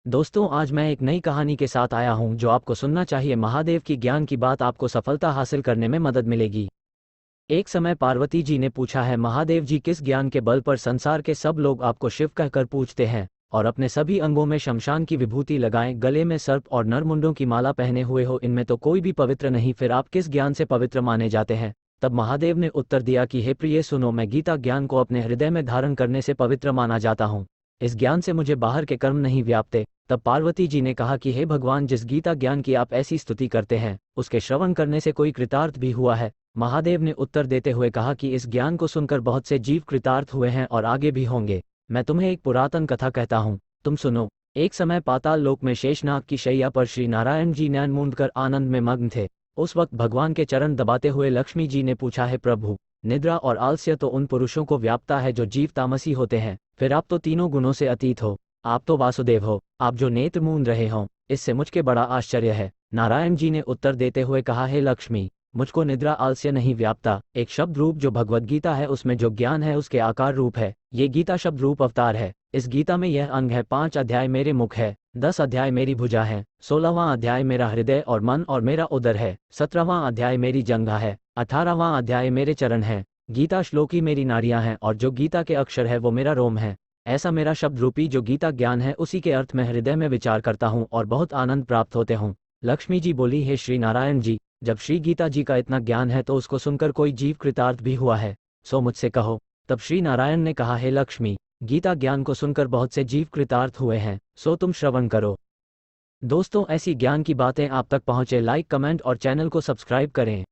दोस्तों, आज मैं एक नई कहानी के साथ आया हूं जो आपको सुनना चाहिए। महादेव की ज्ञान की बात, आपको सफलता हासिल करने में मदद मिलेगी। एक समय पार्वती जी ने पूछा है, महादेव जी, किस ज्ञान के बल पर संसार के सब लोग आपको शिव कहकर पूछते हैं और अपने सभी अंगों में शमशान की विभूति लगाएं, गले में सर्प और नरमुंडों की माला पहने हुए हो, इनमें तो कोई भी पवित्र नहीं, फिर आप किस ज्ञान से पवित्र माने जाते हैं? तब महादेव ने उत्तर दिया कि हे प्रिय, सुनो, मैं गीता ज्ञान को अपने हृदय में धारण करने से पवित्र माना जाता हूँ। इस ज्ञान से मुझे बाहर के कर्म नहीं व्यापते। तब पार्वती जी ने कहा कि हे भगवान, जिस गीता ज्ञान की आप ऐसी स्तुति करते हैं, उसके श्रवण करने से कोई कृतार्थ भी हुआ है? महादेव ने उत्तर देते हुए कहा कि इस ज्ञान को सुनकर बहुत से जीव कृतार्थ हुए हैं और आगे भी होंगे। मैं तुम्हें एक पुरातन कथा कहता हूँ, तुम सुनो। एक समय पाताल लोक में शेषनाग की शैया पर श्री नारायण जी नैन मूंद कर आनंद में मग्न थे। उस वक्त भगवान के चरण दबाते हुए लक्ष्मी जी ने पूछा, है प्रभु, निद्रा और आलस्य तो उन पुरुषों को व्यापता है जो जीव तामसी होते हैं, फिर आप तो तीनों गुणों से अतीत हो, आप तो वासुदेव हो, आप जो नेत्र मूंद रहे हो, इससे मुझके बड़ा आश्चर्य है। नारायण जी ने उत्तर देते हुए कहा, हे लक्ष्मी, मुझको निद्रा आलस्य नहीं व्यापता। एक शब्द रूप जो भगवद गीता है, उसमें जो ज्ञान है उसके आकार रूप है। ये गीता शब्द रूप अवतार है। इस गीता में यह अंग है, 5 अध्याय मेरे मुख है, 10 अध्याय मेरी भुजा है, 16वां अध्याय मेरा हृदय और मन और मेरा उदर है, 17वां अध्याय मेरी जंघा है, 18वां अध्याय मेरे चरण है। गीता श्लोकी मेरी नाड़ियां हैं और जो गीता के अक्षर है वो मेरा रोम है। ऐसा मेरा शब्द रूपी जो गीता ज्ञान है, उसी के अर्थ में हृदय में विचार करता हूँ और बहुत आनंद प्राप्त होते हूँ। लक्ष्मी जी बोली, हे श्री नारायण जी, जब श्री गीता जी का इतना ज्ञान है तो उसको सुनकर कोई जीव कृतार्थ भी हुआ है? सो मुझसे कहो। तब श्री नारायण ने कहा, हे लक्ष्मी, गीता ज्ञान को सुनकर बहुत से जीव कृतार्थ हुए हैं, सो तुम श्रवण करो। दोस्तों, ऐसी ज्ञान की बातें आप तक पहुंचे, लाइक, कमेंट और चैनल को सब्सक्राइब करें।